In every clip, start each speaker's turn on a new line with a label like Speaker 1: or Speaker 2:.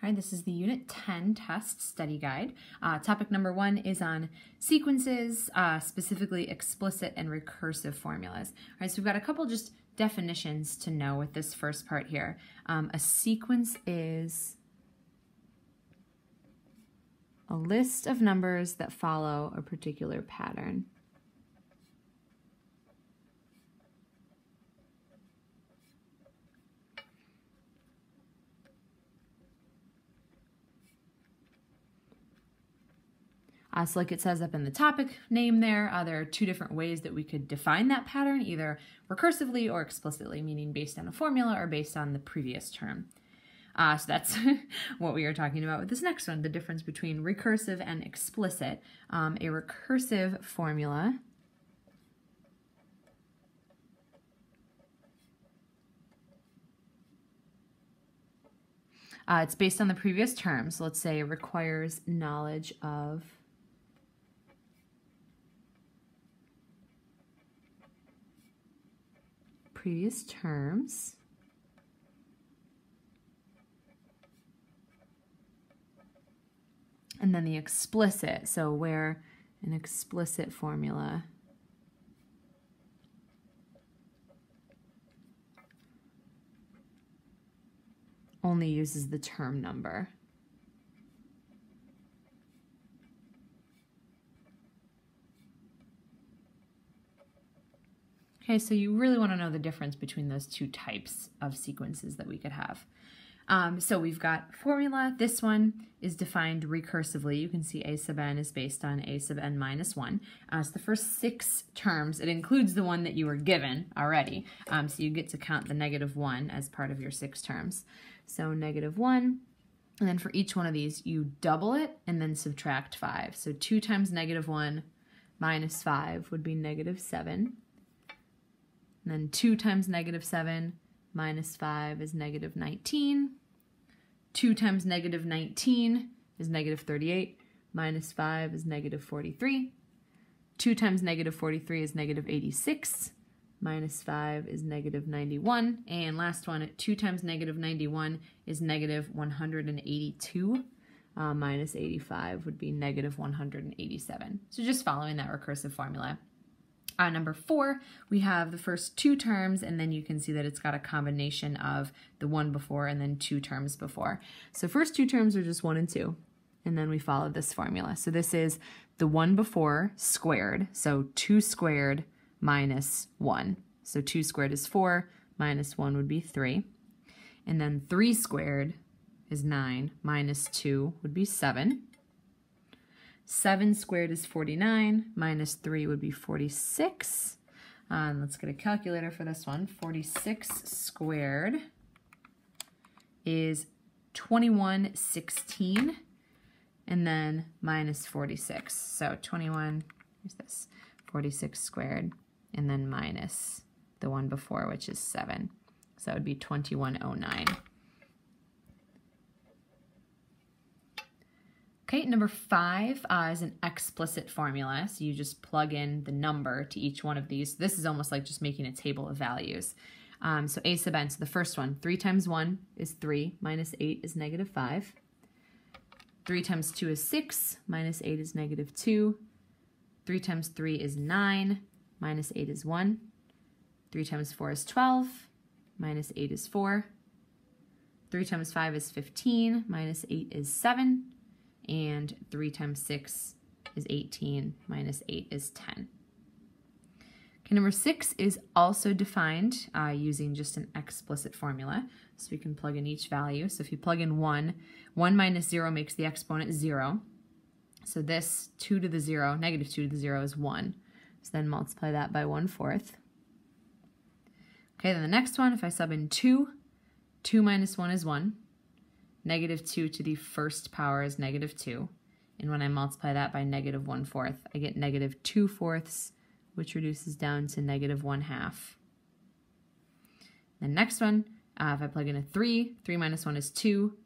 Speaker 1: All right, this is the Unit 10 test study guide. Topic number 1 is on sequences, specifically explicit and recursive formulas. All right, so we've got a couple just definitions to know with this first part here. A sequence is a list of numbers that follow a particular pattern. So like it says up in the topic name there are two different ways that we could define that pattern, either recursively or explicitly, meaning based on a formula or based on the previous term. So that's what we are talking about with this next one, the difference between recursive and explicit. A recursive formula it's based on the previous term. So let's say it requires knowledge of previous terms. And then the explicit, so where an explicit formula only uses the term number. Okay, so you really want to know the difference between those two types of sequences that we could have. So we've got formula. This one is defined recursively. You can see a sub n is based on a sub n minus 1. So the first 6 terms, it includes the one that you were given already. So you get to count the -1 as part of your 6 terms. So -1, and then for each one of these, you double it and then subtract 5. So 2 times -1 minus 5 would be -7. And then 2 times -7 minus 5 is -19. 2 times -19 is -38. Minus 5 is -43. 2 times -43 is -86. Minus 5 is -91. And last one, 2 times -91 is -182. Minus 85 would be -187. So just following that recursive formula. Number 4, we have the first 2 terms, and then you can see that it's got a combination of the one before and then 2 terms before. So first 2 terms are just 1 and 2, and then we follow this formula. So this is the one before squared, so 2 squared minus 1. So 2 squared is 4, minus 1 would be 3. And then 3 squared is 9, minus 2 would be 7. 7 squared is 49, minus 3 would be 46. Let's get a calculator for this one. 46 squared is 2116, and then minus 46. So 21, here's this, 46 squared, and then minus the one before, which is 7. So that would be 2109. Okay, number 5 is an explicit formula. So you just plug in the number to each one of these. This is almost like just making a table of values. So a sub n, so the first one, 3 times 1 is 3, minus 8 is -5. 3 times 2 is 6, minus 8 is -2. 3 times 3 is 9, minus 8 is 1. 3 times 4 is 12, minus 8 is 4. 3 times 5 is 15, minus 8 is 7. And 3 times 6 is 18, minus 8 is 10. Okay, number 6 is also defined using just an explicit formula. So we can plug in each value. So if you plug in 1, 1 minus 0 makes the exponent 0. So this 2 to the 0, negative 2 to the 0 is 1. So then multiply that by 1/4. Okay, then the next one, if I sub in 2, 2 minus 1 is 1. -2 to the first power is -2. And when I multiply that by -1/4, I get -2/4, which reduces down to -1/2. The next one, if I plug in a 3, 3 minus 1 is 2.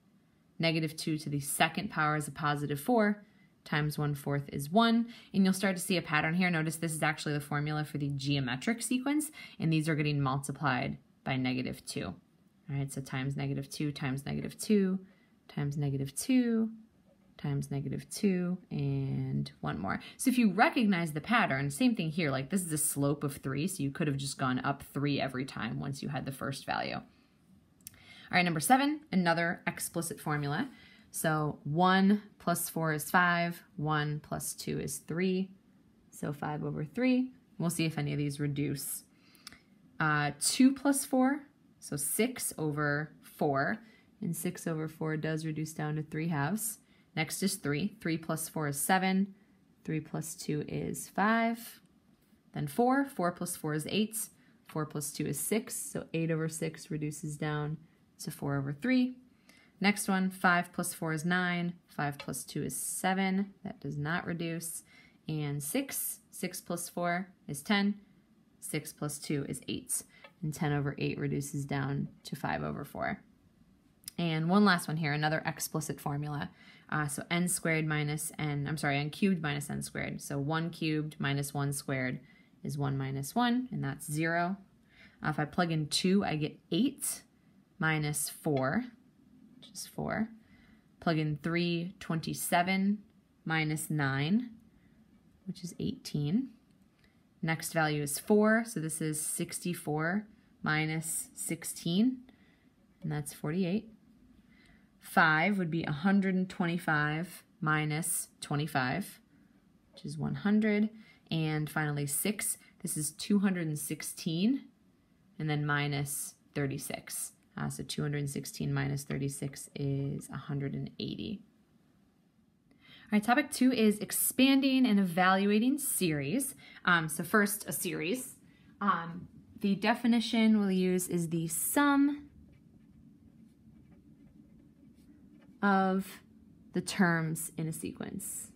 Speaker 1: -2 to the second power is a +4, times 1/4 is 1. And you'll start to see a pattern here. Notice this is actually the formula for the geometric sequence, and these are getting multiplied by -2. All right, so times -2 times -2 times -2 times -2, and one more. So if you recognize the pattern, same thing here, like this is a slope of 3, so you could have just gone up 3 every time once you had the first value. All right, number 7, another explicit formula. So 1 plus 4 is 5, 1 plus 2 is 3, so 5 over 3. We'll see if any of these reduce. 2 plus 4, so 6 over 4, and 6 over 4 does reduce down to 3/2. Next is 3. 3 plus 4 is 7. 3 plus 2 is 5. Then 4. 4 plus 4 is 8. 4 plus 2 is 6. So 8 over 6 reduces down to 4 over 3. Next one, 5 plus 4 is 9. 5 plus 2 is 7. That does not reduce. And 6. 6 plus 4 is 10. 6 plus 2 is 8. And 10 over 8 reduces down to 5 over 4. And one last one here, another explicit formula. So n cubed minus n squared. So 1 cubed minus 1 squared is 1 minus 1, and that's 0. If I plug in 2, I get 8 minus 4, which is 4. Plug in 3, 27 minus 9, which is 18. Next value is 4, so this is 64 minus 16, and that's 48. 5 would be 125 minus 25, which is 100. And finally 6, this is 216, and then minus 36. So 216 minus 36 is 180. All right, topic 2 is expanding and evaluating series. So first, a series. The definition we'll use is the sum of the terms in a sequence.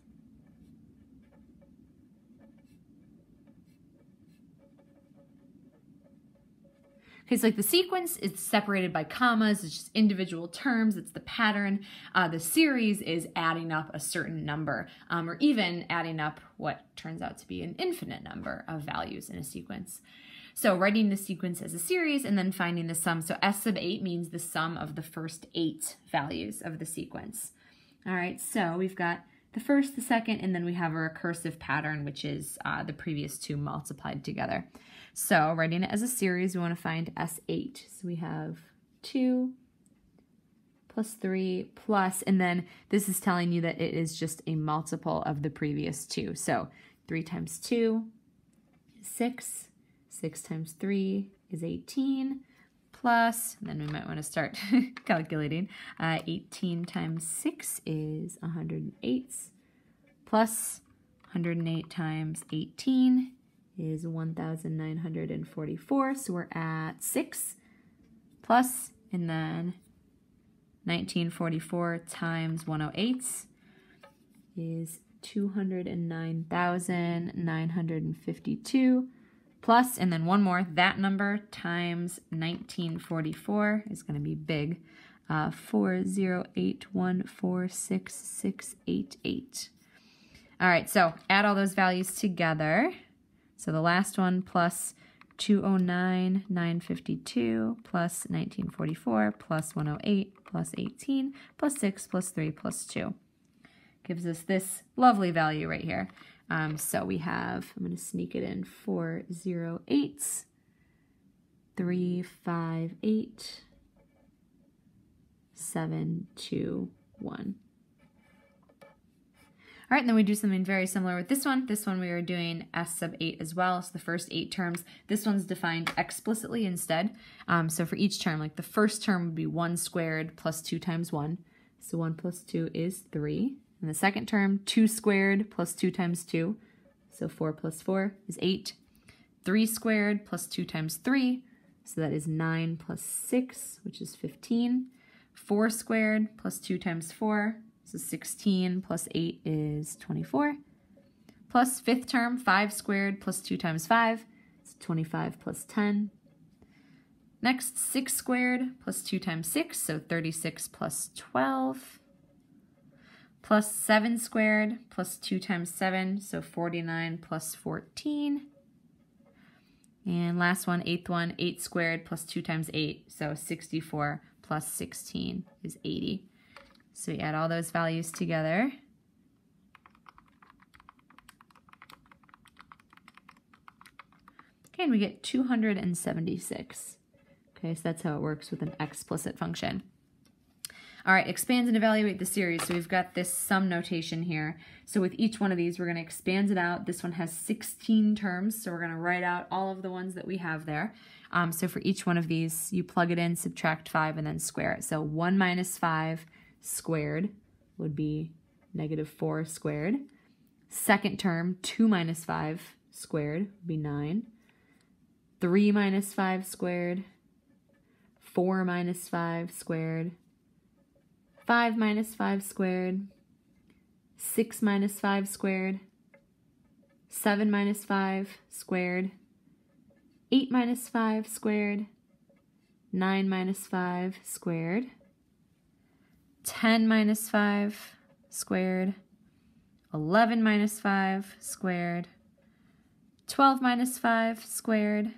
Speaker 1: Okay, so like the sequence is separated by commas, it's just individual terms, it's the pattern. The series is adding up a certain number, or even adding up what turns out to be an infinite number of values in a sequence. So writing the sequence as a series and then finding the sum. So S sub 8 means the sum of the first 8 values of the sequence. All right, so we've got the first, the second, and then we have a recursive pattern, which is the previous 2 multiplied together. So writing it as a series, we want to find S8. So we have 2 plus 3 plus, and then this is telling you that it is just a multiple of the previous 2. So 3 times 2 is 6. 6 times 3 is 18, plus, and then we might want to start calculating, 18 times 6 is 108, plus 108 times 18 is 1,944, so we're at 6, plus, and then 1944 times 108 is 209,952, plus, and then one more, that number times 1944 is going to be big, 408146688. All right, so add all those values together. So the last one plus 209,952 plus 1944 plus 108 plus 18 plus 6 plus 3 plus 2 gives us this lovely value right here. So we have, I'm going to sneak it in, 408, 358, 721. All right, and then we do something very similar with this one. This one we are doing S sub 8 as well. So the first 8 terms, this one's defined explicitly instead. So for each term, like the first term would be 1 squared plus 2 times 1. So 1 plus 2 is 3. And the second term, 2 squared plus 2 times 2. So 4 plus 4 is 8. 3 squared plus 2 times 3. So that is 9 plus 6, which is 15. 4 squared plus 2 times 4. So 16 plus 8 is 24. Plus fifth term, 5 squared plus 2 times 5. So 25 plus 10. Next, 6 squared plus 2 times 6. So 36 plus 12. Plus 7 squared plus 2 times 7, so 49 plus 14. And last one, eighth one, 8 squared plus 2 times 8, so 64 plus 16 is 80. So we add all those values together. Okay, and we get 276. Okay, so that's how it works with an explicit function. All right, expand and evaluate the series. So we've got this sum notation here. So with each one of these, we're going to expand it out. This one has 16 terms, so we're going to write out all of the ones that we have there. So for each one of these, you plug it in, subtract 5, and then square it. So 1 minus 5 squared would be -4 squared. Second term, 2 minus 5 squared would be 9. 3 minus 5 squared. 4 minus 5 squared. 5 minus 5 squared, 6 minus 5 squared, 7 minus 5 squared, 8 minus 5 squared, 9 minus 5 squared, 10 minus 5 squared, 11 minus 5 squared, 12 minus 5 squared,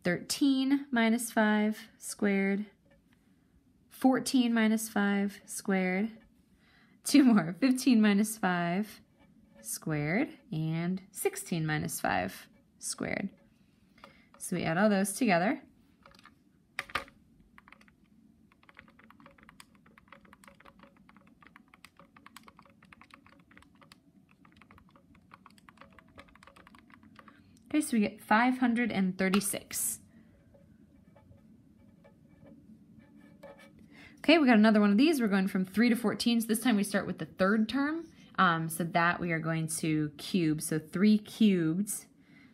Speaker 1: 13 minus 5 squared, 14 minus 5 squared, 2 more, 15 minus 5 squared, and 16 minus 5 squared. So we add all those together. Okay, so we get 536. Okay, we got another one of these. We're going from 3 to 14. So this time we start with the third term. So that we are going to cube. So 3 cubed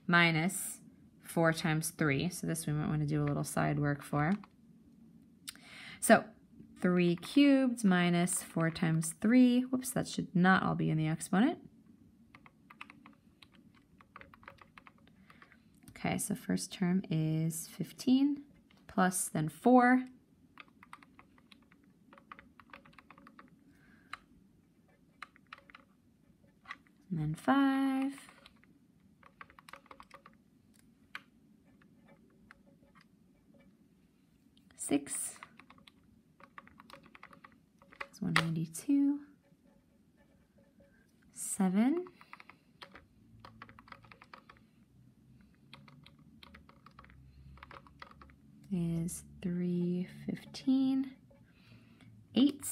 Speaker 1: minus 4 times 3. So this we might want to do a little side work for. So 3 cubed minus 4 times 3. Whoops, that should not all be in the exponent. Okay, so first term is 15 plus then 4. And then 5. Six. That's 192. 7. Is 315. 8.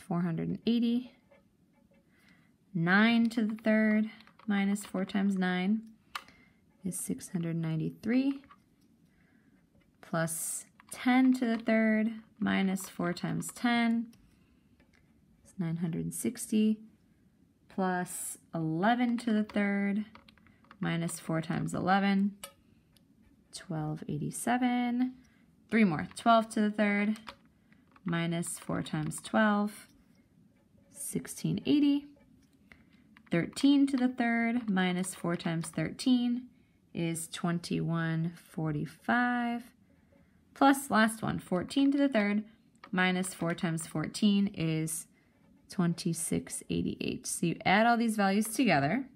Speaker 1: 480. 9 to the third minus 4 times 9 is 693. Plus 10 to the third minus 4 times 10 is 960. Plus 11 to the third minus 4 times 11, 1287. 3 more, 12 to the third minus 4 times 12, 1680. 13 to the third minus 4 times 13 is 2145. Plus, last one, 14 to the third minus 4 times 14 is 2688. So you add all these values together.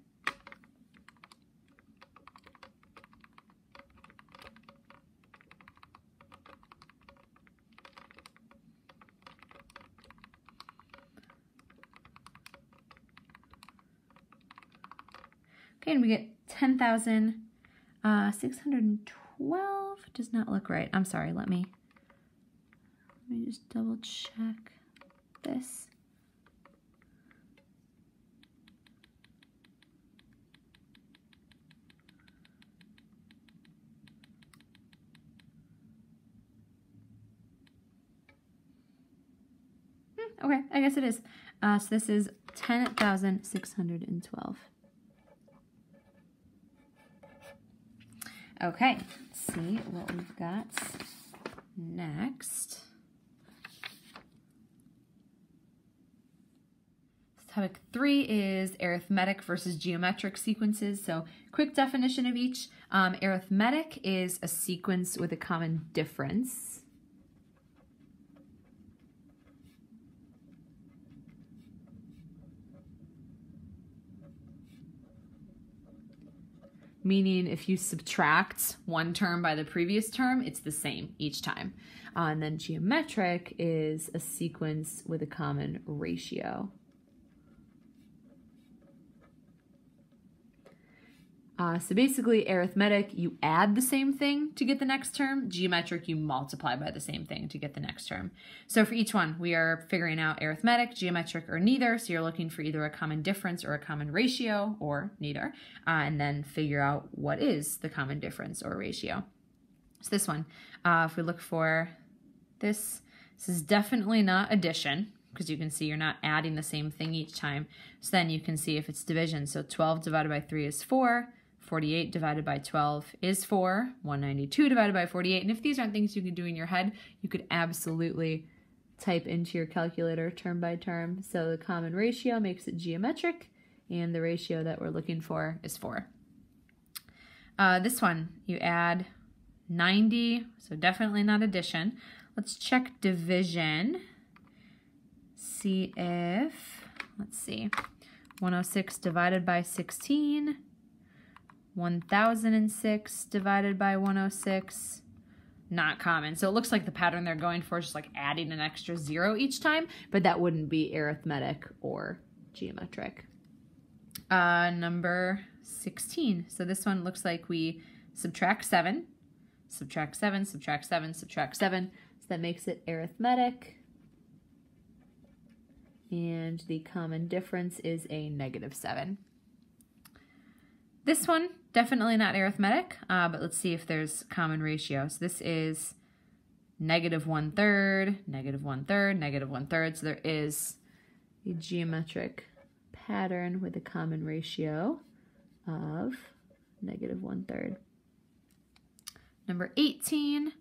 Speaker 1: Okay, and we get 10,612. Does not look right. I'm sorry, let me just double check this. Okay, I guess it is. So this is 10,612. Okay, let's see what we've got next. Topic 3 is arithmetic versus geometric sequences. So quick definition of each. Arithmetic is a sequence with a common difference. meaning if you subtract one term by the previous term, it's the same each time. And then geometric is a sequence with a common ratio. So basically, arithmetic, you add the same thing to get the next term. Geometric, you multiply by the same thing to get the next term. So for each one, we are figuring out arithmetic, geometric, or neither. So you're looking for either a common difference or a common ratio, or neither. And then figure out what is the common difference or ratio. So this one, if we look for this is definitely not addition, because you can see you're not adding the same thing each time. So then you can see if it's division. So 12 divided by 3 is 4. 48 divided by 12 is 4, 192 divided by 48. And if these aren't things you can do in your head, you could absolutely type into your calculator term by term. So the common ratio makes it geometric, and the ratio that we're looking for is 4. This one, you add 90, so definitely not addition. Let's check division. See if, let's see, 106 divided by 16, 1006 divided by 106, not common. So it looks like the pattern they're going for is just like adding an extra 0 each time, but that wouldn't be arithmetic or geometric. Number 16. So this one looks like we subtract 7, subtract 7, subtract 7, subtract 7. So that makes it arithmetic. And the common difference is a -7. This one, definitely not arithmetic, but let's see if there's common ratio. So this is -1/3, -1/3, -1/3. So there is a geometric pattern with a common ratio of -1/3. Number 18,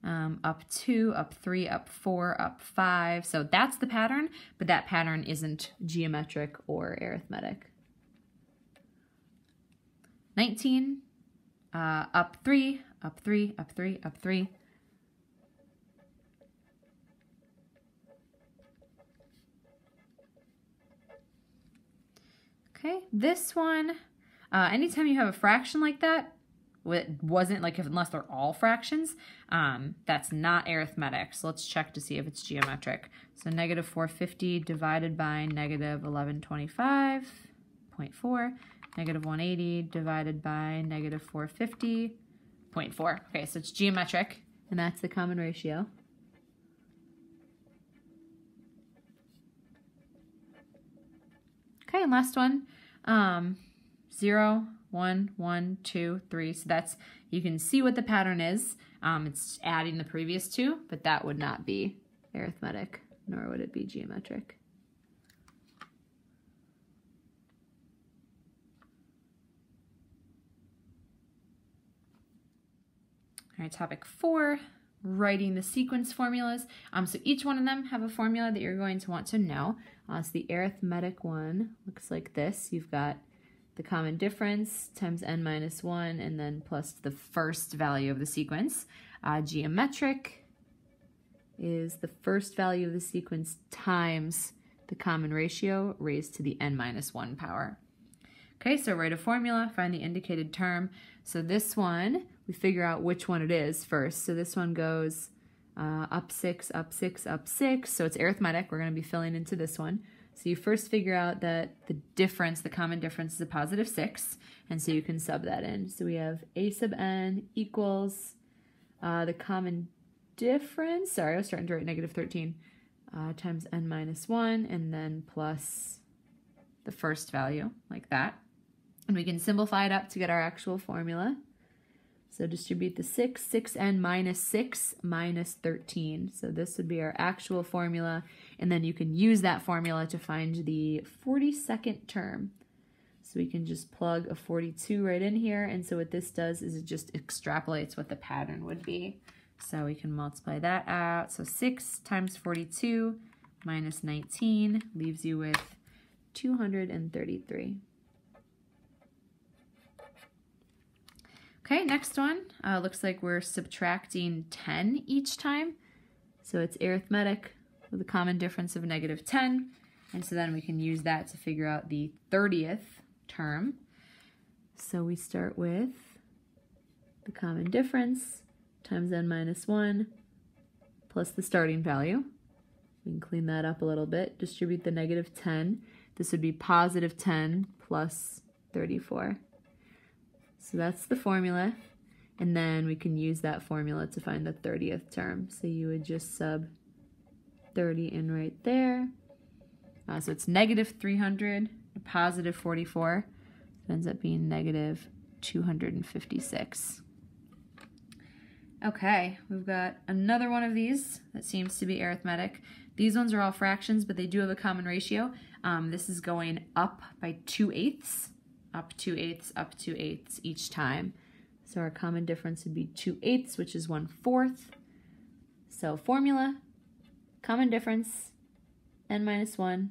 Speaker 1: up 2, up 3, up 4, up 5. So that's the pattern, but that pattern isn't geometric or arithmetic. 19, up 3, up 3, up 3, up 3. Okay, this one, anytime you have a fraction like that, it wasn't like unless they're all fractions, that's not arithmetic. So let's check to see if it's geometric. So -450 divided by -1125.4. -180 divided by -450, 0.4. Okay, so it's geometric, and that's the common ratio. Okay, and last one, 0, 1, 1, 2, 3. So that's, you can see what the pattern is. It's adding the previous two, but that would not be arithmetic, nor would it be geometric. All right, topic 4, writing the sequence formulas. So each one of them have a formula that you're going to want to know. So the arithmetic one looks like this. You've got the common difference times n-1, and then plus the first value of the sequence. Geometric is the first value of the sequence times the common ratio raised to the n-1 power. Okay, so write a formula, find the indicated term. So this one, we figure out which one it is first. So this one goes up 6, up 6, up 6. So it's arithmetic. We're going to be filling into this one. So you first figure out that the difference, the common difference, is a +6. And so you can sub that in. So we have a sub n equals the common difference. Sorry, I was starting to write -13 times n-1, and then plus the first value, like that. And we can simplify it up to get our actual formula. So distribute the 6, 6n minus 6 minus 13. So this would be our actual formula. And then you can use that formula to find the 42nd term. So we can just plug a 42 right in here. And so what this does is it just extrapolates what the pattern would be. So we can multiply that out. So 6 times 42 minus 19 leaves you with 233. Okay, next one. Looks like we're subtracting 10 each time. So it's arithmetic with a common difference of -10. And so then we can use that to figure out the 30th term. So we start with the common difference times n minus 1 plus the starting value. We can clean that up a little bit. Distribute the negative 10. This would be positive 10 plus 34. So that's the formula. And then we can use that formula to find the 30th term. So you would just sub 30 in right there. So it's negative 300, positive 44. It ends up being negative 256. Okay, we've got another one of these that seems to be arithmetic. These ones are all fractions, but they do have a common ratio. This is going up by 2/8, up 2/8, up 2/8 each time. So our common difference would be 2/8, which is 1/4. So formula, common difference, n minus 1,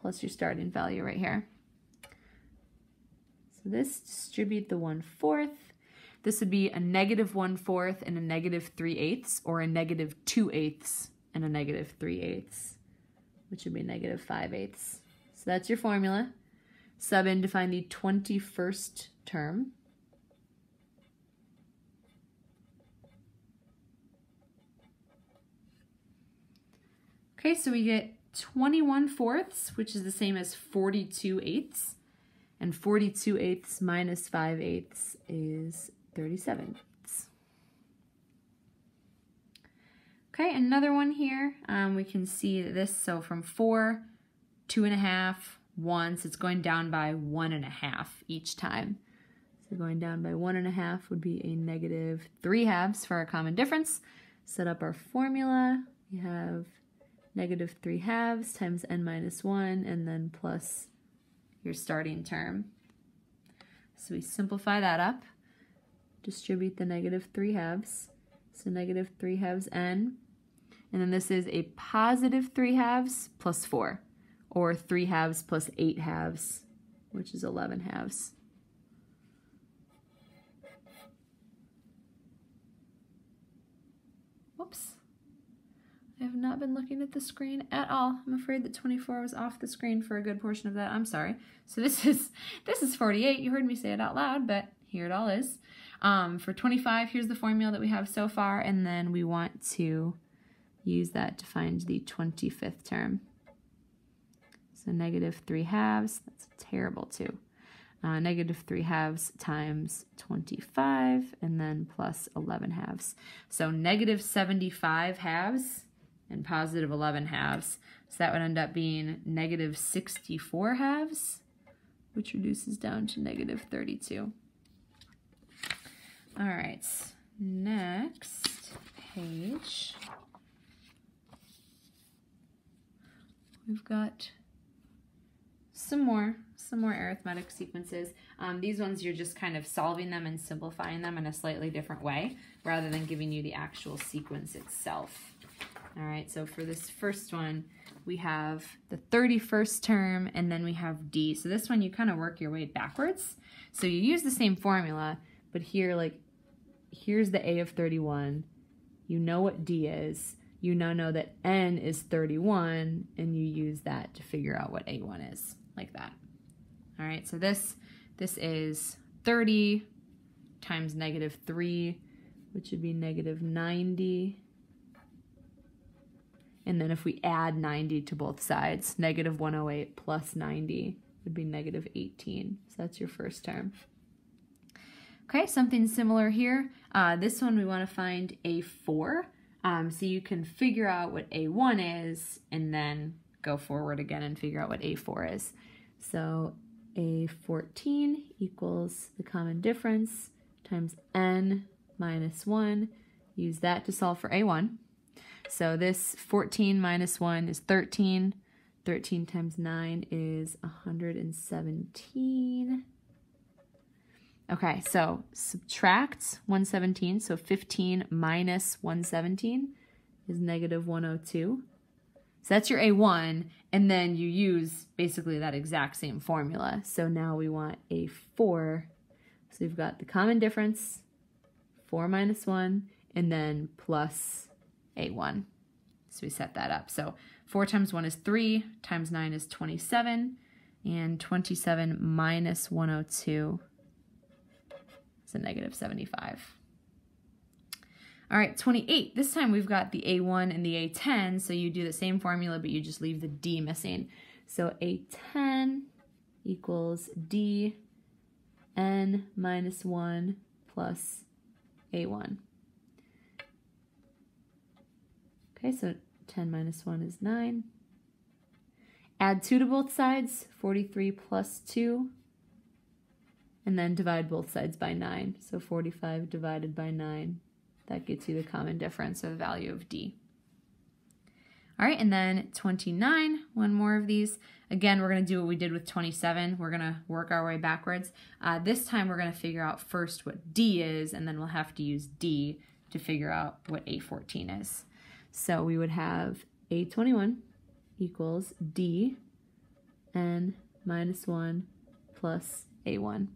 Speaker 1: plus your starting value right here. So this, distribute the 1/4. This would be a negative 1/4 and a negative 3/8, or a negative 2/8 and a negative 3/8, which would be negative 5/8. So that's your formula. Sub in to find the 21st term. Okay, so we get 21/4, which is the same as 42/8, and 42/8 minus 5/8 is 37/8. Okay, another one here. We can see this, so from 4, 2.5, 1, so it's going down by 1.5 each time. So going down by 1.5 would be a negative 3/2 for our common difference. Set up our formula. We have negative 3/2 times n minus 1, and then plus your starting term. So we simplify that up. Distribute the negative 3/2. So negative 3/2 n. And then this is a positive 3/2 plus 4. Or 3/2 plus 8/2, which is 11/2. Whoops. I have not been looking at the screen at all. I'm afraid that 24 was off the screen for a good portion of that. I'm sorry. So this is 48. You heard me say it out loud, but here it all is. For 25, here's the formula that we have so far, and then we want to use that to find the 25th term. So negative 3/2, that's terrible too. Negative 3/2 times 25, and then plus 11/2. So negative 75/2 and positive 11/2. So that would end up being negative 64/2, which reduces down to negative 32. All right, next page. We've got some more arithmetic sequences. These ones you're just kind of solving them and simplifying them in a slightly different way rather than giving you the actual sequence itself. All right, so for this first one, we have the 31st term, and then we have D. So this one you kind of work your way backwards. So you use the same formula, but here, like, here's the A of 31. You know what D is. You now know that N is 31, and you use that to figure out what A1 is, like that. All right, so this is 30 times negative 3, which would be negative 90. And then if we add 90 to both sides, negative 108 plus 90 would be negative 18. So that's your first term. Okay, something similar here. This one we want to find A4. So you can figure out what A1 is and then go forward again and figure out what A4 is. So A14 equals the common difference times n minus 1. Use that to solve for A1. So this 14 minus 1 is 13. 13 times 9 is 117. Okay, so subtract 117. So 15 minus 117 is negative 102. So that's your A1, and then you use basically that exact same formula. So now we want A4. So we've got the common difference, 4 minus 1, and then plus A1. So we set that up. So 4 times 1 is 3, times 9 is 27, And 27 minus 102 is a negative 75. All right, 28. This time we've got the A1 and the A10, so you do the same formula, but you just leave the D missing. So A10 equals D n minus 1 plus A1. Okay, so 10 minus 1 is 9. Add 2 to both sides, 43 plus 2. And then divide both sides by 9. So 45 divided by 9. That gets you the common difference of the value of D. All right, and then 29, one more of these. Again, we're going to do what we did with 27. We're going to work our way backwards. This time we're going to figure out first what D is, and then we'll have to use D to figure out what A14 is. So we would have A21 equals D n minus 1 plus A1.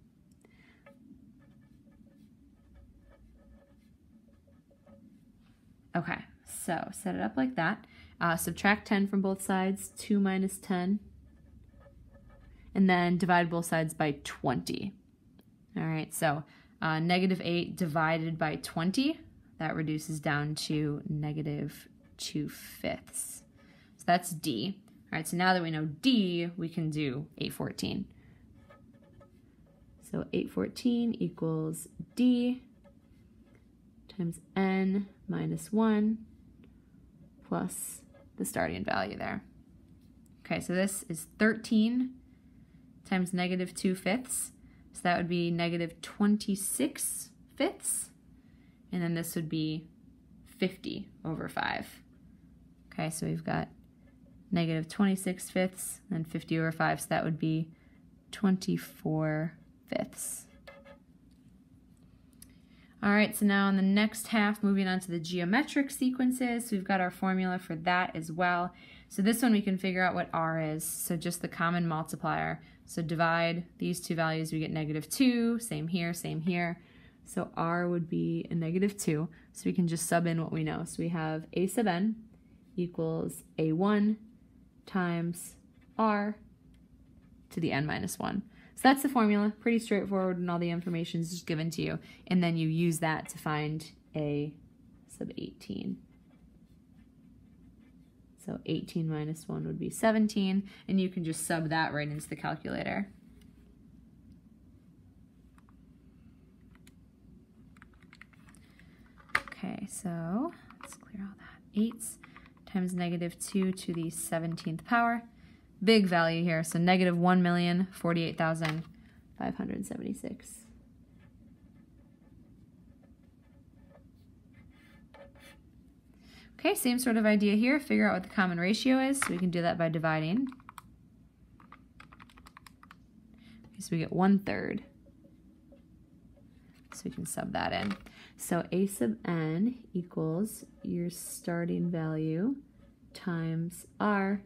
Speaker 1: Okay, so set it up like that. Subtract 10 from both sides, 2 minus 10, and then divide both sides by 20. All right, so negative 8 divided by 20, that reduces down to negative 2/5. So that's D. All right, so now that we know D, we can do A14. So A14 equals D times n minus 1 plus the starting value there. Okay, so this is 13 times negative 2/5. So that would be negative 26/5. And then this would be 50 over 5. Okay, so we've got negative 26/5 and 50 over 5. So that would be 24/5. All right, so now in the next half, moving on to the geometric sequences, so we've got our formula for that as well. So this one we can figure out what R is, so just the common multiplier. So divide these two values, we get negative 2, same here, same here. So R would be a negative 2, so we can just sub in what we know. So we have A sub n equals A1 times R to the n minus 1. So that's the formula, pretty straightforward, and all the information is just given to you. And then you use that to find A sub 18. So 18 minus 1 would be 17, and you can just sub that right into the calculator. Okay, so let's clear all that. 8 times negative 2 to the 17th power. Big value here, so negative 1,048,576. Okay, same sort of idea here. Figure out what the common ratio is, so we can do that by dividing. Okay, so we get 1/3. So we can sub that in. So A sub n equals your starting value times R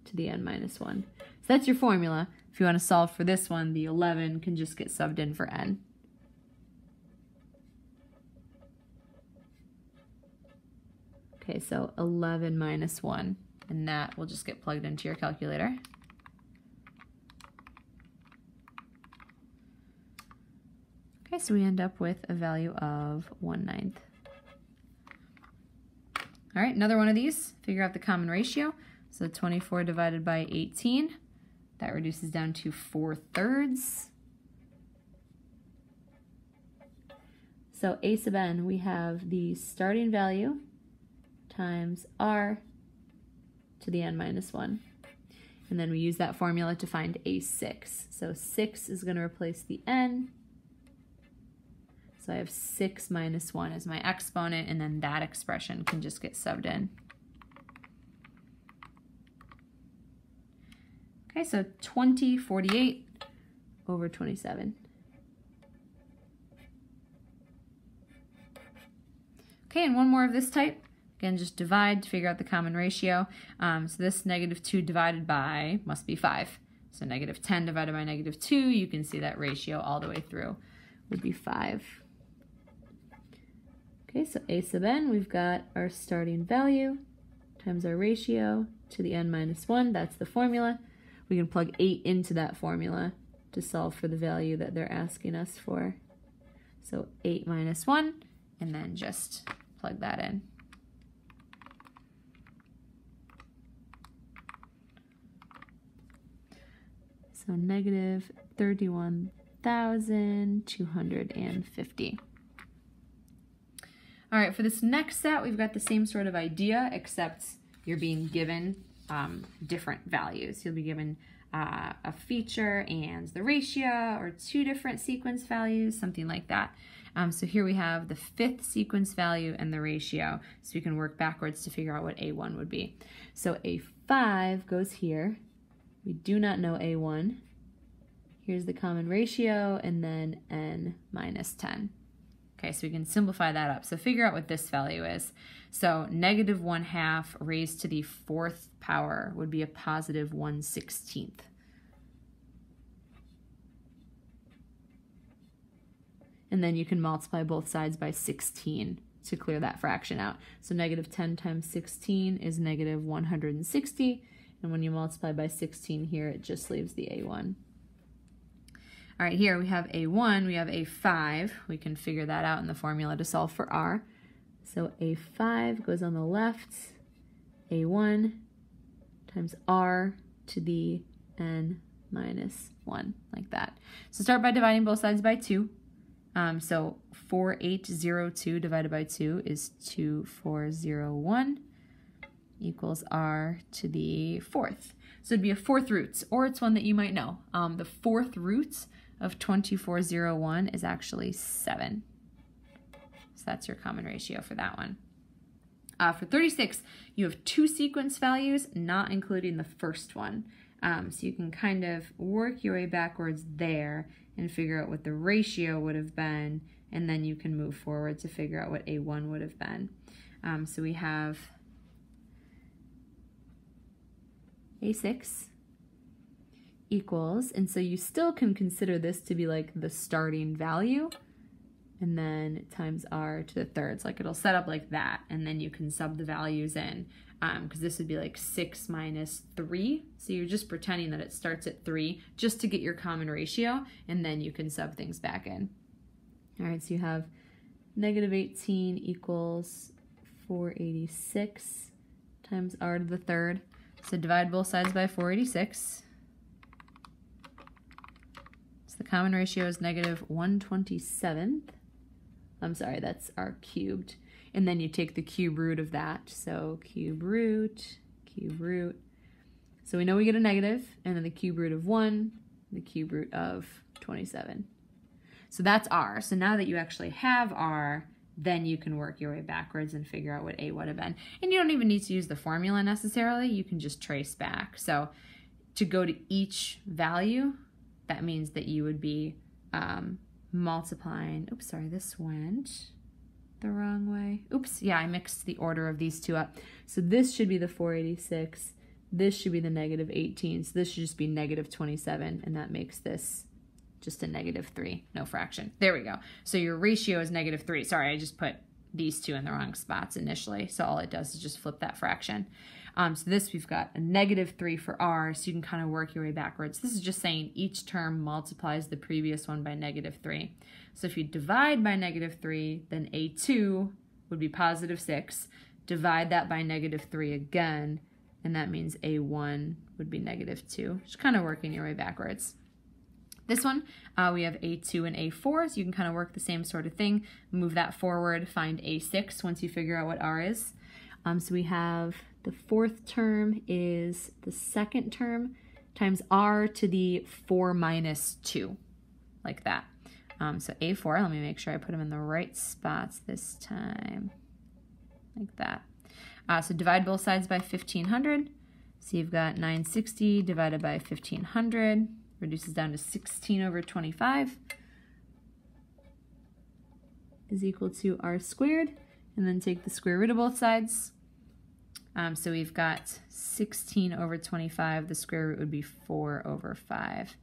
Speaker 1: to the n minus 1. So that's your formula. If you want to solve for this one, the 11 can just get subbed in for n. Okay, so 11 minus 1, and that will just get plugged into your calculator. Okay, so we end up with a value of 1/9. All right, another one of these. Figure out the common ratio. So 24 divided by 18, that reduces down to 4/3. So A sub n, we have the starting value times R to the n minus 1. And then we use that formula to find A6. So 6 is going to replace the n. So I have 6 minus 1 as my exponent, and then that expression can just get subbed in. Okay, so 20/48 over 27. Okay, and one more of this type. Again, just divide to figure out the common ratio. So this negative 2 divided by must be 5. So negative 10 divided by negative 2, you can see that ratio all the way through would be 5. Okay, so A sub n, we've got our starting value times our ratio to the n minus 1. That's the formula. we can plug 8 into that formula to solve for the value that they're asking us for. So 8 minus 1, and then just plug that in. So negative 31,250. All right, for this next set, we've got the same sort of idea, except you're being given different values. You'll be given a feature and the ratio, or 2 different sequence values, something like that. So here we have the 5th sequence value and the ratio, so we can work backwards to figure out what A1 would be. So A5 goes here. We do not know A1. Here's the common ratio, and then n minus 10. Okay, so we can simplify that up. So figure out what this value is. So negative 1/2 raised to the 4th power would be a positive 1/16. And then you can multiply both sides by 16 to clear that fraction out. So negative 10 times 16 is negative 160. And when you multiply by 16 here, it just leaves the A1. All right, here we have A1, we have A5. We can figure that out in the formula to solve for R. So A5 goes on the left, A1 times R to the n minus 1, like that. So start by dividing both sides by 2. So 4802 divided by 2 is 2401 equals R to the 4th. So it'd be a 4th root, or it's one that you might know. The 4th root of 2401 is actually 7. So that's your common ratio for that one. For 36, you have 2 sequence values, not including the first one. So you can kind of work your way backwards there and figure out what the ratio would have been, and then you can move forward to figure out what A1 would have been. So we have A6 equals, and so you still can consider this to be like the starting value, and then times R to the 3rd. So like it'll set up like that, and then you can sub the values in, because this would be like 6 minus 3. So you're just pretending that it starts at 3 just to get your common ratio, and then you can sub things back in. All right, so you have negative 18 equals 486 times R to the 3rd. So divide both sides by 486. So the common ratio is negative 1/27. I'm sorry, that's R cubed. And then you take the cube root of that. So cube root. So we know we get a negative, and then the cube root of 1, the cube root of 27. So that's R. So now that you actually have R, then you can work your way backwards and figure out what A would have been. And you don't even need to use the formula necessarily. You can just trace back. So to go to each value, that means that you would be multiplying. Oops, sorry, this went the wrong way. Oops, yeah, I mixed the order of these two up. So this should be the 486. This should be the negative 18. So this should just be negative 27, and that makes this just a negative 3, no fraction. There we go. So your ratio is negative 3. Sorry, I just put these two in the wrong spots initially. So all it does is just flip that fraction. So this, we've got a negative 3 for R, so you can kind of work your way backwards. This is just saying each term multiplies the previous one by negative 3. So if you divide by negative 3, then A2 would be positive 6. Divide that by negative 3 again, and that means A1 would be negative 2. Just kind of working your way backwards. This one, we have A2 and A4, so you can kind of work the same sort of thing. Move that forward, find A6 once you figure out what R is. So we have the 4th term is the 2nd term times R to the 4 minus 2, like that. So A4, let me make sure I put them in the right spots this time, like that. So divide both sides by 1,500. So you've got 960 divided by 1,500. Reduces down to 16 over 25 is equal to R squared, and then take the square root of both sides. So we've got 16 over 25, the square root would be 4 over 5.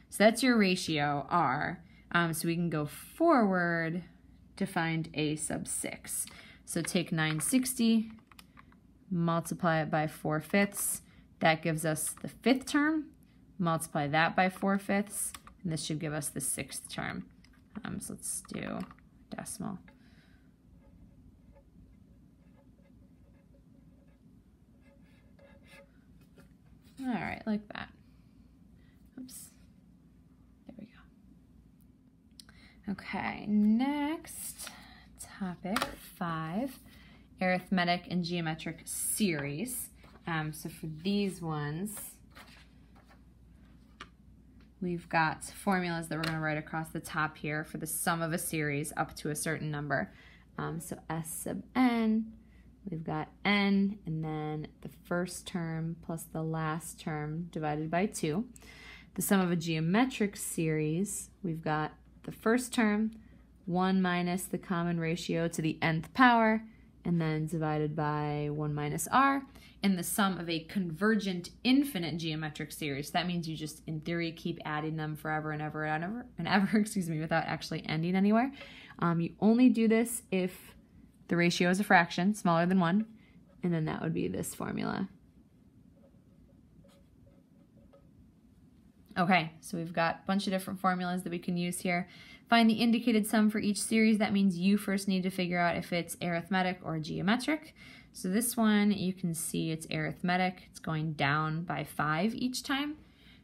Speaker 1: So that's your ratio, R. So we can go forward to find A sub 6. So take 960, multiply it by 4/5. That gives us the 5th term. multiply that by 4/5, and this should give us the 6th term. So let's do decimal. All right, like that. Oops. There we go. Okay, next topic 5, arithmetic and geometric series. So for these ones, we've got formulas that we're going to write across the top here for the sum of a series up to a certain number. So S sub n, we've got n, and then the first term plus the last term divided by 2. The sum of a geometric series, we've got the first term, 1 minus the common ratio to the nth power, and then divided by 1 minus r. And the sum of a convergent infinite geometric series. That means you just, in theory, keep adding them forever and ever and ever and ever, excuse me, without actually ending anywhere. You only do this if the ratio is a fraction, smaller than 1, and then that would be this formula. Okay, so we've got a bunch of different formulas that we can use here. Find the indicated sum for each series. That means you first need to figure out if it's arithmetic or geometric. So this one, you can see it's arithmetic. It's going down by 5 each time.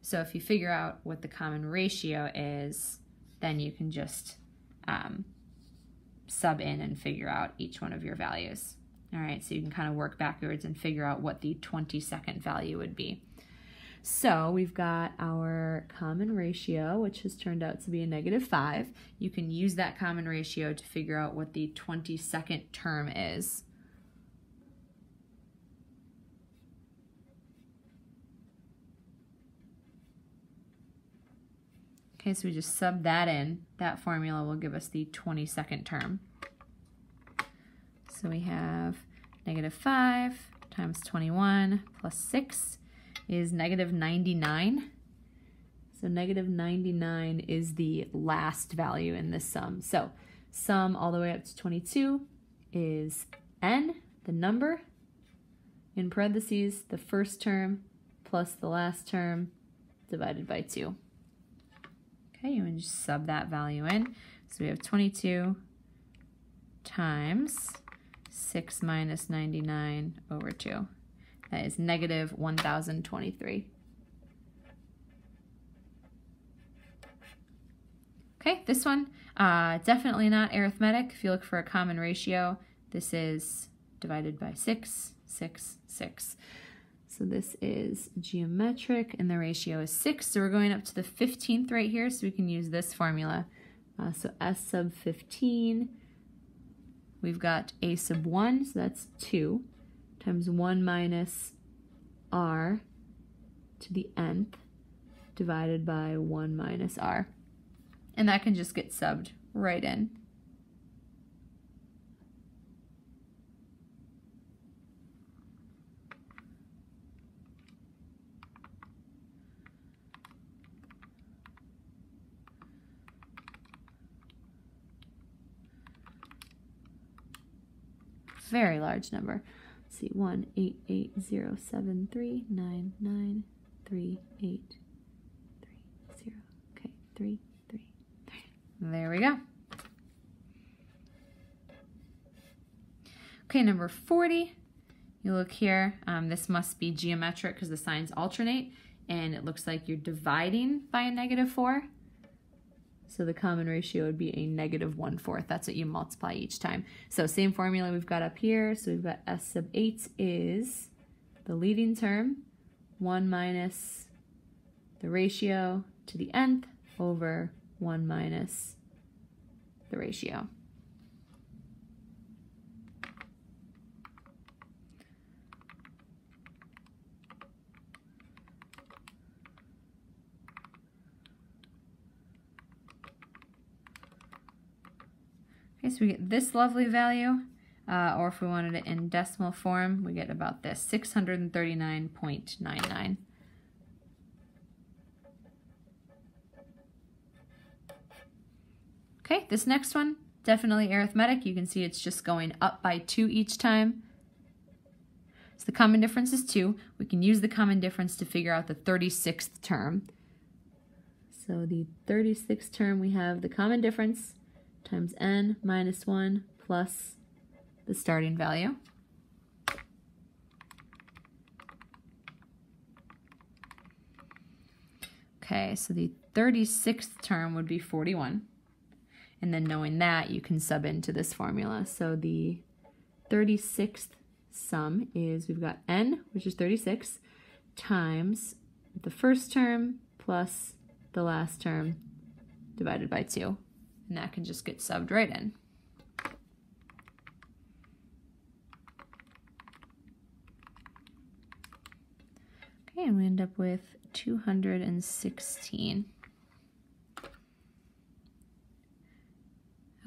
Speaker 1: So if you figure out what the common ratio is, then you can just sub in and figure out each one of your values. All right, so you can kind of work backwards and figure out what the 22nd value would be. So we've got our common ratio, which has turned out to be a -5. You can use that common ratio to figure out what the 22nd term is. Okay, so we just sub that in. That formula will give us the 22nd term. So we have -5 times 21 plus 6 is -99. So -99 is the last value in this sum. So sum all the way up to 22 is n, the number, in parentheses, the first term plus the last term divided by 2. Okay, you can just sub that value in. So we have 22 times 6 minus 99 over 2. That is -1023. Okay, this one, definitely not arithmetic. If you look for a common ratio, this is divided by 6, 6, 6. So this is geometric, and the ratio is 6. So we're going up to the 15th right here, so we can use this formula. So S sub 15, we've got A sub 1, so that's 2, times 1 minus r to the nth divided by 1 minus r. And that can just get subbed right in. Very large number. Let's see, 18807399383. Okay, 3, 3, 3. There we go. Okay, number 40. You look here. This must be geometric because the signs alternate, and it looks like you're dividing by a -4. So the common ratio would be a -1/4. That's what you multiply each time. So same formula we've got up here. So we've got S sub 8 is the leading term, 1 minus the ratio to the nth over 1 minus the ratio. Okay, so we get this lovely value, or if we wanted it in decimal form, we get about this, 639.99. Okay, this next one, definitely arithmetic. You can see it's just going up by 2 each time. So the common difference is 2. We can use the common difference to figure out the 36th term. So the 36th term, we have the common difference times n minus 1 plus the starting value. Okay, so the 36th term would be 41. And then knowing that, you can sub into this formula. So the 36th sum is, we've got n, which is 36, times the first term plus the last term divided by 2. And that can just get subbed right in. Okay, and we end up with 216.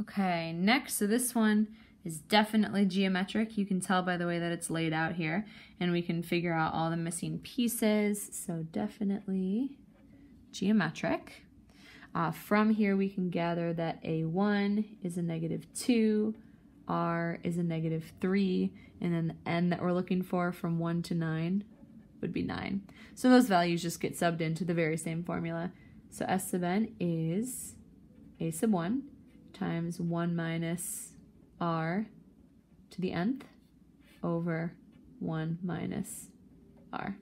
Speaker 1: Okay, next, so this one is definitely geometric. You can tell by the way that it's laid out here, and we can figure out all the missing pieces, so definitely geometric. From here, we can gather that A1 is a -2, R is a -3, and then the n that we're looking for from 1 to 9 would be 9. So those values just get subbed into the very same formula. So S sub n is A sub 1 times 1 minus R to the nth over 1 minus R.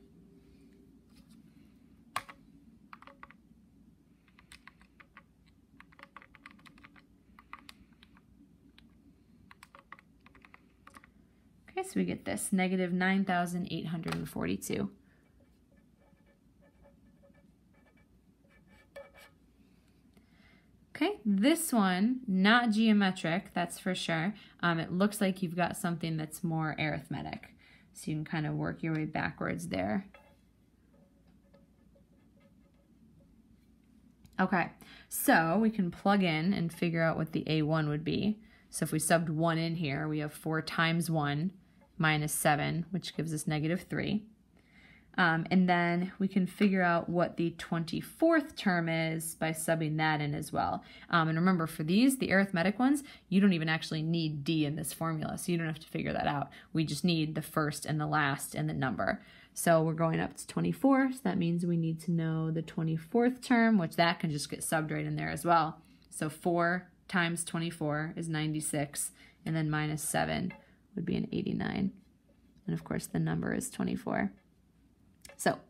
Speaker 1: Okay, so we get this, negative 9,842. Okay, this one, not geometric, that's for sure. It looks like you've got something that's more arithmetic. So you can kind of work your way backwards there. Okay, so we can plug in and figure out what the A1 would be. So if we subbed 1 in here, we have 4 times 1 minus 7, which gives us -3. And then we can figure out what the 24th term is by subbing that in as well. And remember, for these, the arithmetic ones, you don't even actually need D in this formula, so you don't have to figure that out. We just need the first and the last and the number. So we're going up to 24, so that means we need to know the 24th term, which that can just get subbed right in there as well. So 4 times 24 is 96, and then minus 7 would be an 89. And of course, the number is 24. So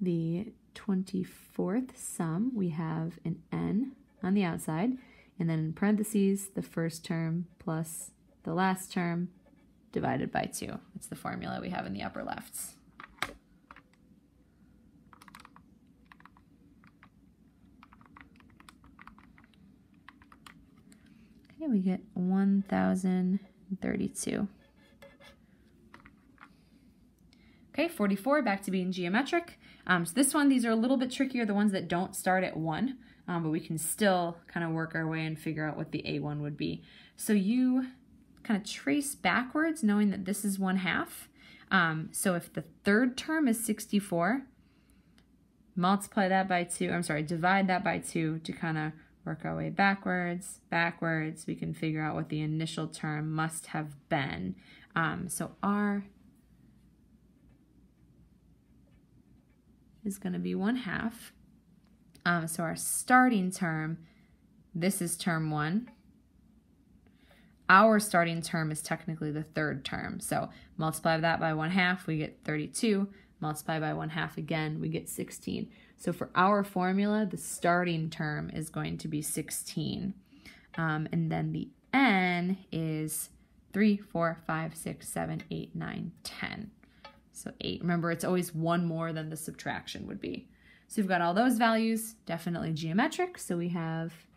Speaker 1: the 24th sum, we have an n on the outside, and then in parentheses, the first term plus the last term divided by 2. It's the formula we have in the upper left. Okay, we get 1,032. Okay, 44, back to being geometric. So this one, these are a little bit trickier, the ones that don't start at 1, but we can still kind of work our way and figure out what the A1 would be. So you kind of trace backwards, knowing that this is 1/2. So if the third term is 64, multiply that by 2, divide that by 2 to kind of work our way backwards. We can figure out what the initial term must have been. So R is going to be 1/2. So our starting term, this is term 1. Our starting term is technically the third term. So multiply that by 1/2, we get 32. Multiply by 1/2 again, we get 16. So for our formula, the starting term is going to be 16. And then the n is 3, 4, 5, 6, 7, 8, 9, 10. So 8. Remember, it's always one more than the subtraction would be. So we've got all those values, definitely geometric. So we have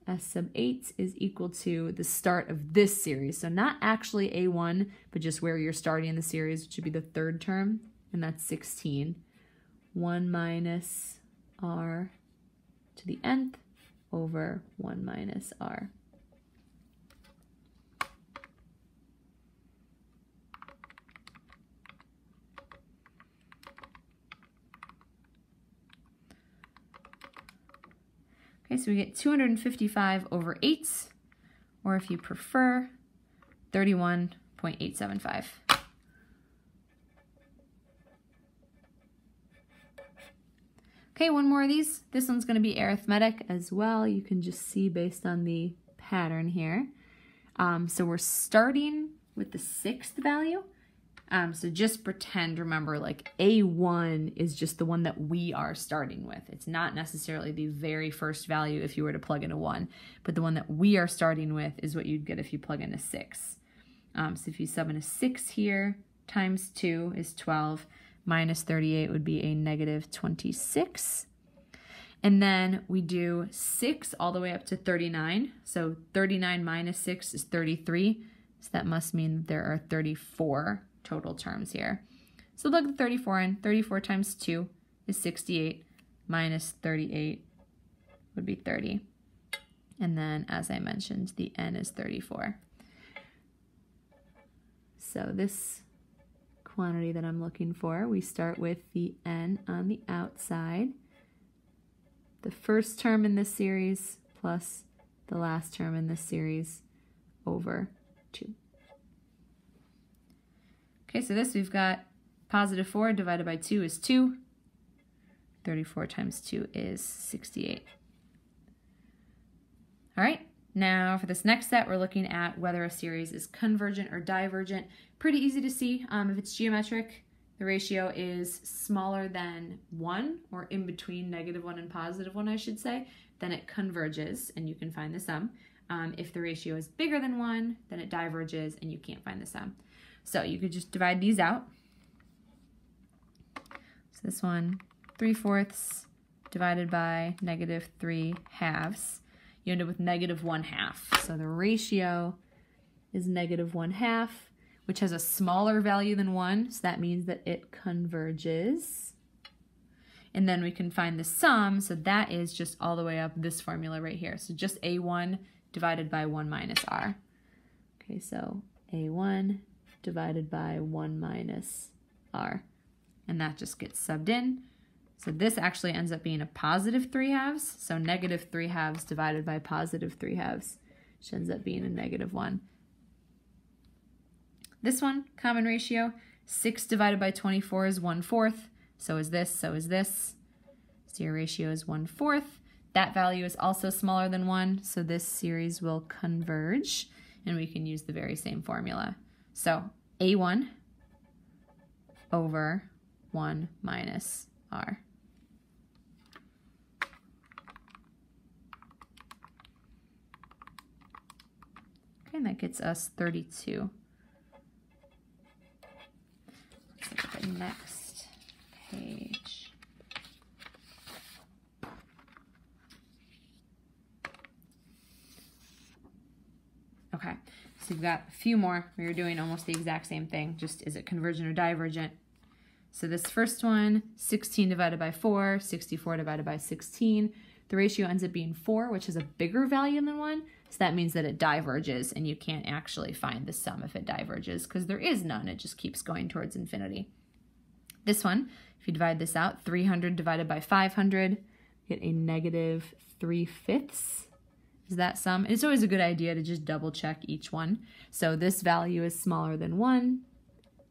Speaker 1: S sub 8 is equal to the start of this series. So not actually A1, but just where you're starting the series, which would be the third term, and that's 16. 1 minus R to the nth over 1 minus R. Okay, so we get 255 over 8, or if you prefer, 31.875. Okay, one more of these. This one's going to be arithmetic as well. You can just see based on the pattern here. So we're starting with the 6th value. So just pretend, remember, like A1 is just the one that we are starting with. It's not necessarily the very first value if you were to plug in a 1, but the one that we are starting with is what you'd get if you plug in a 6. So if you sub in a 6 here, times 2 is 12, minus 38 would be a negative 26. And then we do 6 all the way up to 39. So 39 minus 6 is 33. So that must mean that there are 34 total terms here. So plug the 34 in. 34 times 2 is 68. Minus 38 would be 30. And then, as I mentioned, the n is 34. So this quantity that I'm looking for, we start with the n on the outside, the first term in this series plus the last term in this series over 2. Okay, so this we've got positive 4 divided by 2 is 2. 34 times 2 is 68. All right, now for this next set, we're looking at whether a series is convergent or divergent. Pretty easy to see. If it's geometric, the ratio is smaller than 1, or in between -1 and +1, I should say, then it converges, and you can find the sum. If the ratio is bigger than 1, then it diverges, and you can't find the sum. So you could just divide these out. So this one, 3/4 divided by -3/2. You end up with -1/2. So the ratio is -1/2, which has a smaller value than 1. So that means that it converges. And then we can find the sum. So that is just all the way up this formula right here. So just A1 divided by 1 minus R. Okay, so A1 divided by 1 minus R. And that just gets subbed in. So this actually ends up being a +3/2. So -3/2 divided by +3/2, which ends up being a -1. This one, common ratio, 6 divided by 24 is 1/4. So is this, so is this. So your ratio is 1/4. That value is also smaller than 1, so this series will converge, and we can use the very same formula. So A1 over 1 minus R. Okay, and that gets us 32. Let's look at the next page. Okay, so you've got a few more. We were doing almost the exact same thing, just is it convergent or divergent? So this first one, 16 divided by 4, 64 divided by 16. The ratio ends up being 4, which is a bigger value than 1. So that means that it diverges, and you can't actually find the sum if it diverges, because there is none. It just keeps going towards infinity. This one, if you divide this out, 300 divided by 500, you get a -3/5. Is that sum? It's always a good idea to just double check each one. So this value is smaller than 1.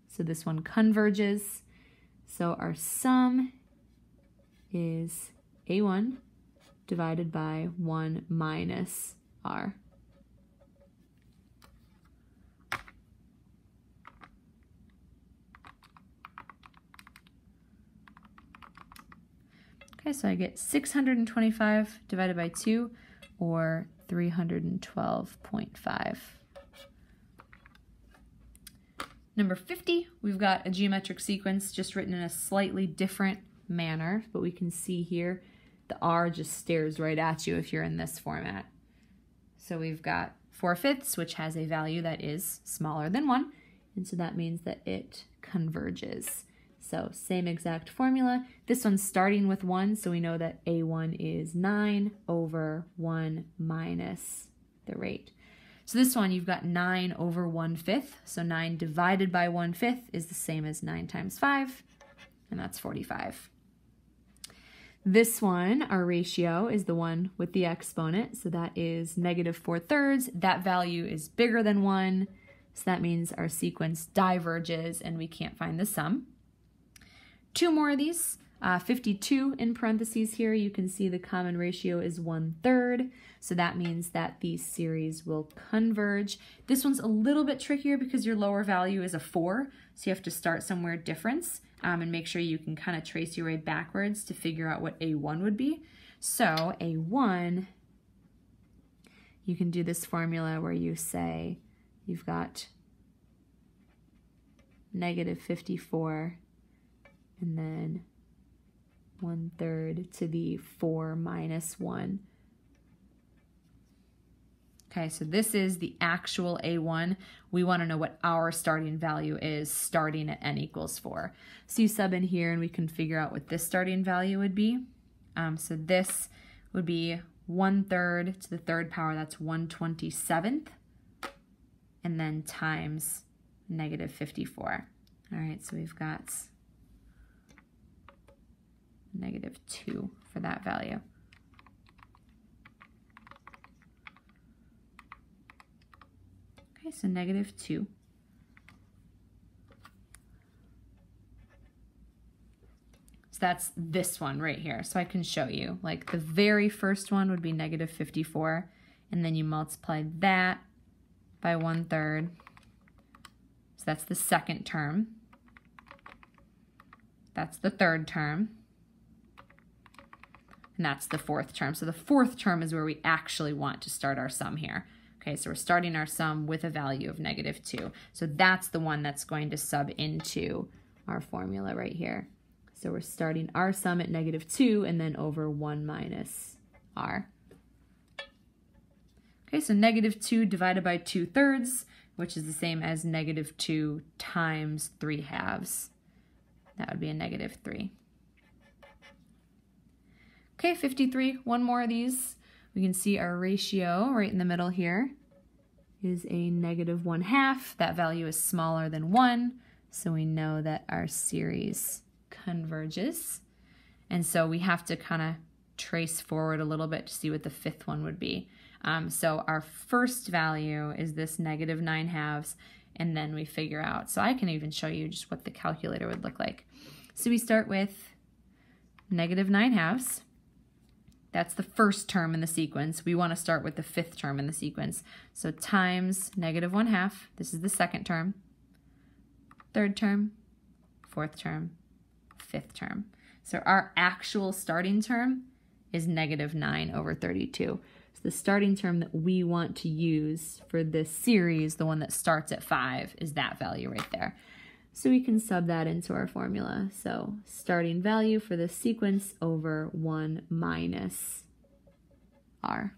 Speaker 1: So this one converges. So our sum is A1 divided by 1 minus R. Okay, so I get 625 divided by 2, or 312.5. Number 50, we've got a geometric sequence just written in a slightly different manner, but we can see here the R just stares right at you if you're in this format. So we've got 4/5, which has a value that is smaller than 1, and so that means that it converges. So same exact formula. This one's starting with 1, so we know that A1 is 9 over 1 minus the rate. So this one, you've got 9 over 1/5. So 9 divided by 1/5 is the same as 9 times 5, and that's 45. This one, our ratio, is the one with the exponent. So that is -4/3. That value is bigger than 1. So that means our sequence diverges, and we can't find the sum. Two more of these. 52 in parentheses here, you can see the common ratio is 1/3. So that means that these series will converge. This one's a little bit trickier because your lower value is a 4. So you have to start somewhere difference and make sure you can kind of trace your way backwards to figure out what A1 would be. So A1, you can do this formula where you say you've got -54 and then 1/3 to the 4 minus 1. Okay, so this is the actual A1. We want to know what our starting value is starting at n equals 4. So you sub in here and we can figure out what this starting value would be. So this would be 1/3 to the 3rd power, that's 1/27th, and then times -54. All right, so we've got -2 for that value. Okay, so -2. So that's this one right here. So I can show you, like the very first one would be -54, and then you multiply that by 1/3. So that's the second term. That's the third term. And that's the fourth term. So the fourth term is where we actually want to start our sum here. Okay, so we're starting our sum with a value of -2. So that's the one that's going to sub into our formula right here. So we're starting our sum at -2 and then over 1 minus r. Okay, so -2 divided by 2/3, which is the same as -2 times 3/2. That would be a -3. Okay, 53, one more of these. We can see our ratio right in the middle here is a -1/2. That value is smaller than 1, so we know that our series converges. And so we have to kind of trace forward a little bit to see what the fifth one would be. So our first value is this -9/2, and then we figure out, so I can even show you just what the calculator would look like. So we start with -9/2. That's the first term in the sequence. We want to start with the fifth term in the sequence. So times -1/2, this is the second term, third term, fourth term, fifth term. So our actual starting term is -9/32. So the starting term that we want to use for this series, the one that starts at 5, is that value right there. So we can sub that into our formula. So starting value for this sequence over 1 minus r.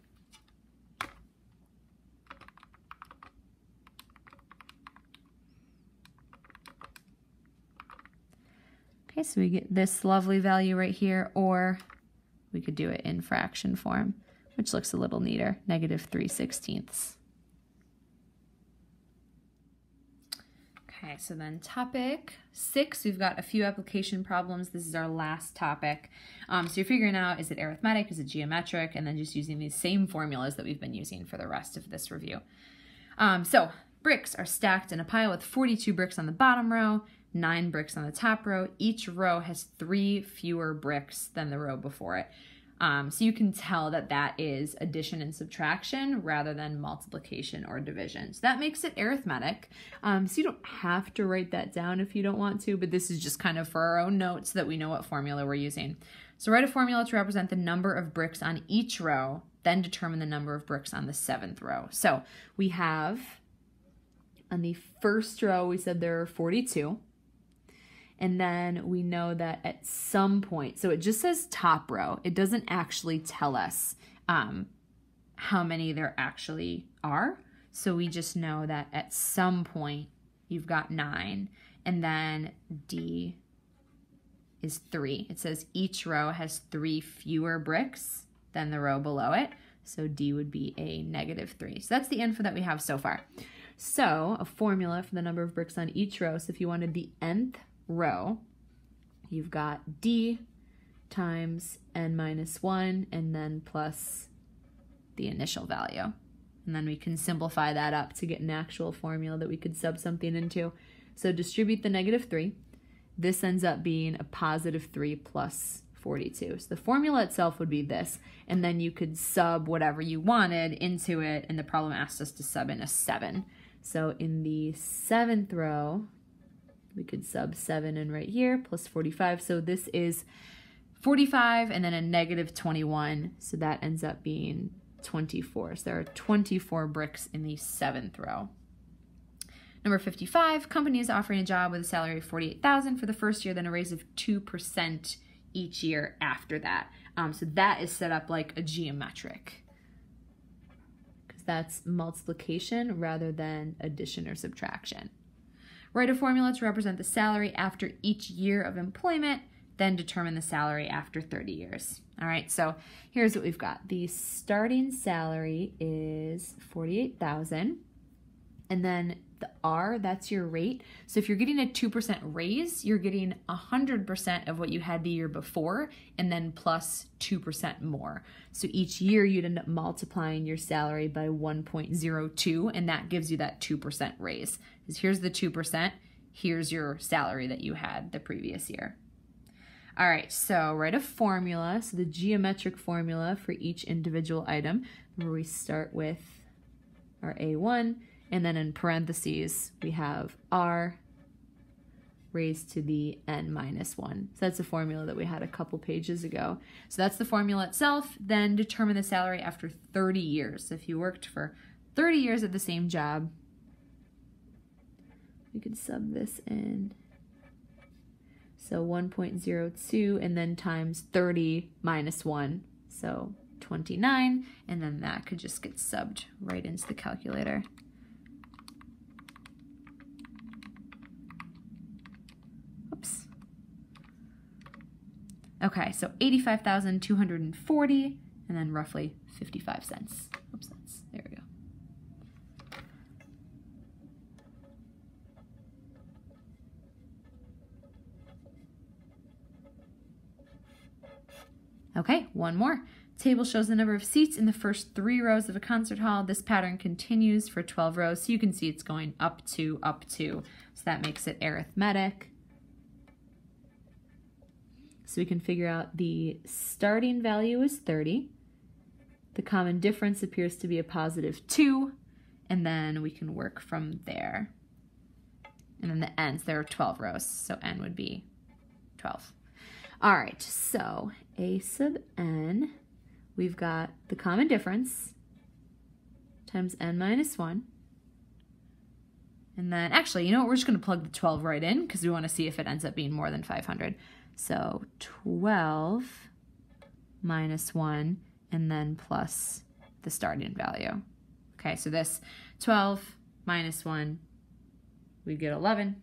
Speaker 1: Okay, so we get this lovely value right here, or we could do it in fraction form, which looks a little neater, -3/16. Okay, so then topic 6, we've got a few application problems. This is our last topic. So you're figuring out, is it arithmetic, is it geometric, and then just using these same formulas that we've been using for the rest of this review. So bricks are stacked in a pile with 42 bricks on the bottom row, 9 bricks on the top row. Each row has 3 fewer bricks than the row before it. So you can tell that that is addition and subtraction rather than multiplication or division. So that makes it arithmetic. So you don't have to write that down if you don't want to, but this is just kind of for our own notes so that we know what formula we're using. So write a formula to represent the number of bricks on each row, then determine the number of bricks on the 7th row. So we have, on the first row, we said there are 42. And then we know that at some point, so it just says top row. It doesn't actually tell us how many there actually are. So we just know that at some point you've got 9. And then D is 3. It says each row has 3 fewer bricks than the row below it. So D would be a -3. So that's the info that we have so far. So a formula for the number of bricks on each row. So if you wanted the nth row, you've got D times n minus 1 and then plus the initial value. And then we can simplify that up to get an actual formula that we could sub something into. So distribute the -3. this ends up being a positive 3 plus 42. So the formula itself would be this, and then you could sub whatever you wanted into it, and the problem asked us to sub in a 7. So in the 7th row, we could sub 7 in right here, plus 45. So this is 45 and then a negative 21. So that ends up being 24. So there are 24 bricks in the 7th row. Number 55, company is offering a job with a salary of $48,000 for the first year, then a raise of 2% each year after that. So that is set up like a geometric, because that's multiplication rather than addition or subtraction. Write a formula to represent the salary after each year of employment, then determine the salary after 30 years. All right, so here's what we've got. The starting salary is $48,000, and then the R, that's your rate. So if you're getting a 2% raise, you're getting 100% of what you had the year before, and then plus 2% more. So each year you'd end up multiplying your salary by 1.02, and that gives you that 2% raise. Because here's the 2%, here's your salary that you had the previous year. All right, so write a formula. So the geometric formula for each individual item, where we start with our A1, and then in parentheses, we have R raised to the n minus 1. So that's a formula that we had a couple pages ago. So that's the formula itself. Then determine the salary after 30 years. So if you worked for 30 years at the same job, we could sub this in. So 1.02 and then times 30 minus 1. So 29. And then that could just get subbed right into the calculator. Okay, so 85,240, and then roughly 55 cents. Oops, there we go. Okay, one more. Table shows the number of seats in the first 3 rows of a concert hall. This pattern continues for 12 rows, so you can see it's going up to. So that makes it arithmetic. So we can figure out the starting value is 30. The common difference appears to be a positive 2, and then we can work from there. And then the n's, there are 12 rows, so n would be 12. All right, so a sub n, we've got the common difference times n minus 1. And then, actually, you know what? We're just going to plug the 12 right in because we want to see if it ends up being more than 500. So 12 minus 1, and then plus the starting value. Okay, so this 12 minus 1, we get 11.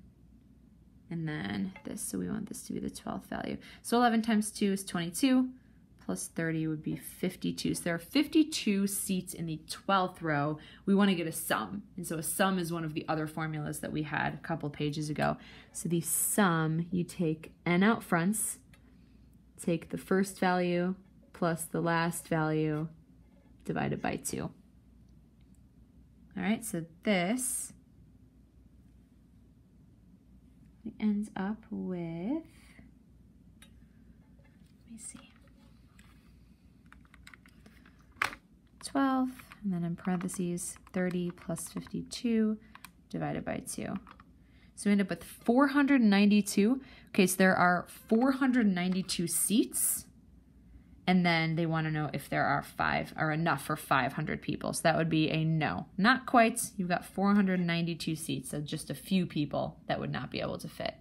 Speaker 1: And then this, so we want this to be the 12th value. So 11 times 2 is 22, plus 30 would be 52. So there are 52 seats in the 12th row. We want to get a sum. And so a sum is one of the other formulas that we had a couple pages ago. So the sum, you take n out fronts, take the first value plus the last value divided by 2. All right, so this ends up with, let me see, 12, and then in parentheses, 30 plus 52 divided by 2. So we end up with 492. Okay, so there are 492 seats, and then they want to know if there are enough for 500 people. So that would be a no. Not quite. You've got 492 seats, so just a few people that would not be able to fit.